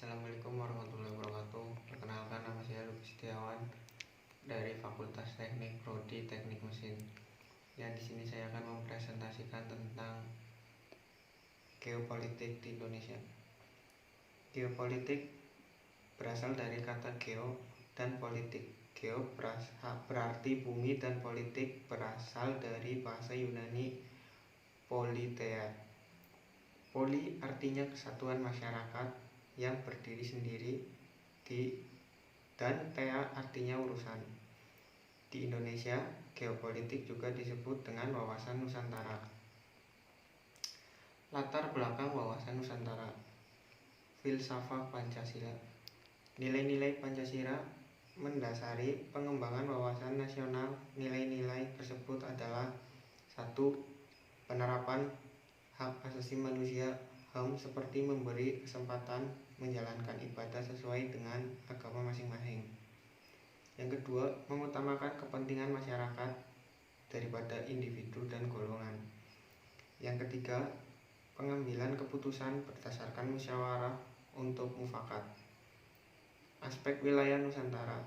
Assalamualaikum warahmatullahi wabarakatuh. Perkenalkan, nama saya Luki Setiawan dari Fakultas Teknik Prodi Teknik Mesin. Di sini saya akan mempresentasikan tentang geopolitik di Indonesia. Geopolitik berasal dari kata geo dan politik. Geo berarti bumi dan politik berasal dari bahasa Yunani politeia. Poli artinya kesatuan masyarakat yang berdiri sendiri dan tea artinya urusan. Di Indonesia, geopolitik juga disebut dengan wawasan Nusantara. Latar belakang wawasan Nusantara. Filsafat Pancasila. Nilai-nilai Pancasila mendasari pengembangan wawasan nasional. Nilai-nilai tersebut adalah 1. Penerapan hak asasi manusia HAM seperti memberi kesempatan menjalankan ibadah sesuai dengan agama masing-masing. Yang kedua, mengutamakan kepentingan masyarakat daripada individu dan golongan. Yang ketiga, pengambilan keputusan berdasarkan musyawarah untuk mufakat. Aspek wilayah Nusantara.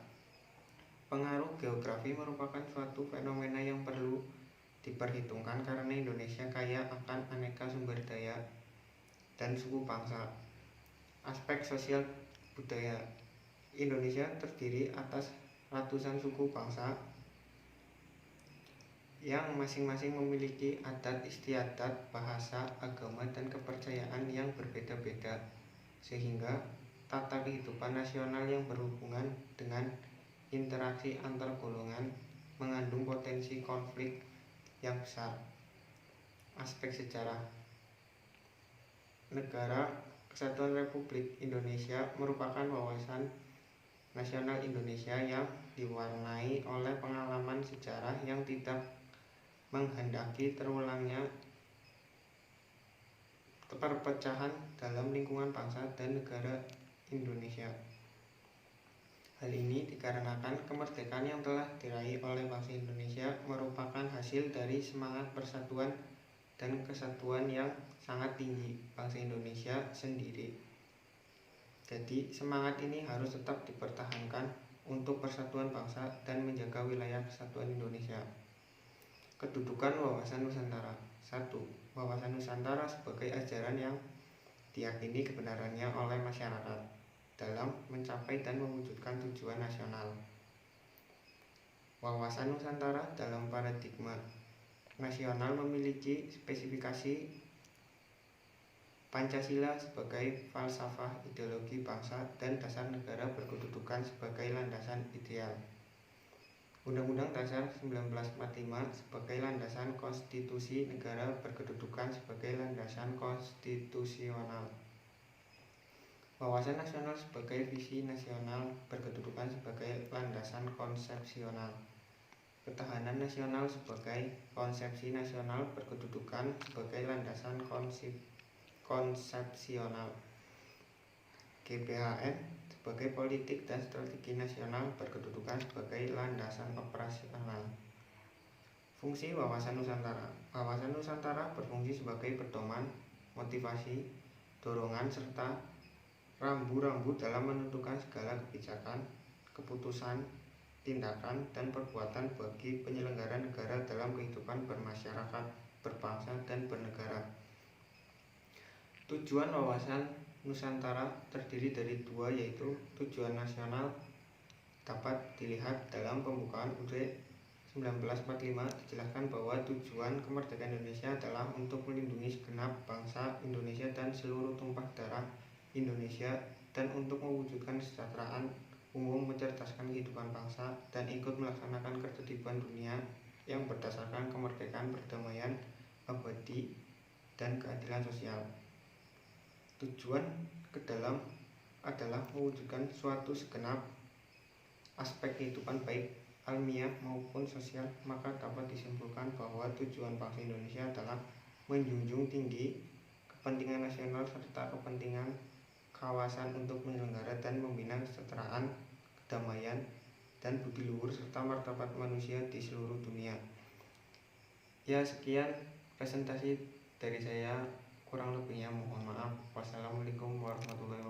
Pengaruh geografi merupakan suatu fenomena yang perlu diperhitungkan karena Indonesia kaya akan aneka sumber daya dan suku bangsa. Aspek sosial budaya. Indonesia terdiri atas ratusan suku bangsa yang masing-masing memiliki adat istiadat, bahasa, agama, dan kepercayaan yang berbeda-beda, sehingga tata kehidupan nasional yang berhubungan dengan interaksi antar golongan mengandung potensi konflik yang besar. Aspek sejarah. Negara Kesatuan Republik Indonesia merupakan wawasan nasional Indonesia yang diwarnai oleh pengalaman sejarah yang tidak menghendaki terulangnya perpecahan dalam lingkungan bangsa dan negara Indonesia. Hal ini dikarenakan kemerdekaan yang telah diraih oleh bangsa Indonesia merupakan hasil dari semangat persatuan dan kesatuan yang sangat tinggi bangsa Indonesia sendiri. Jadi semangat ini harus tetap dipertahankan untuk persatuan bangsa dan menjaga wilayah kesatuan Indonesia. Kedudukan wawasan Nusantara. 1. Wawasan Nusantara sebagai ajaran yang diyakini kebenarannya oleh masyarakat dalam mencapai dan mewujudkan tujuan nasional. Wawasan Nusantara dalam paradigma nasional memiliki spesifikasi Pancasila sebagai falsafah ideologi bangsa dan dasar negara berkedudukan sebagai landasan ideal. Undang-Undang Dasar 1945 sebagai landasan konstitusi negara berkedudukan sebagai landasan konstitusional. Wawasan nasional sebagai visi nasional berkedudukan sebagai landasan konsepsional. Ketahanan nasional sebagai konsepsi nasional berkedudukan sebagai landasan konsepsional. GBHN sebagai politik dan strategi nasional berkedudukan sebagai landasan operasional. Fungsi wawasan Nusantara. Wawasan Nusantara berfungsi sebagai pedoman, motivasi, dorongan, serta rambu-rambu dalam menentukan segala kebijakan, keputusan, tindakan, dan perbuatan bagi penyelenggara negara dalam kehidupan bermasyarakat, berbangsa, dan bernegara. Tujuan wawasan Nusantara terdiri dari 2, yaitu tujuan nasional dapat dilihat dalam pembukaan UUD 1945. Dijelaskan bahwa tujuan kemerdekaan Indonesia adalah untuk melindungi segenap bangsa Indonesia dan seluruh tumpah darah Indonesia dan untuk mewujudkan kesejahteraan umum, mencerdaskan kehidupan bangsa, dan ikut melaksanakan ketertiban dunia yang berdasarkan kemerdekaan, perdamaian abadi, dan keadilan sosial. Tujuan ke dalam adalah mewujudkan suatu segenap aspek kehidupan baik alamiah maupun sosial, maka dapat disimpulkan bahwa tujuan bangsa Indonesia adalah menjunjung tinggi kepentingan nasional serta kepentingan kawasan untuk menyelenggara dan membina kesejahteraan, kedamaian, dan budi luhur serta martabat manusia di seluruh dunia. Sekian presentasi dari saya, kurang lebihnya mohon maaf. Wassalamualaikum warahmatullahi wabarakatuh.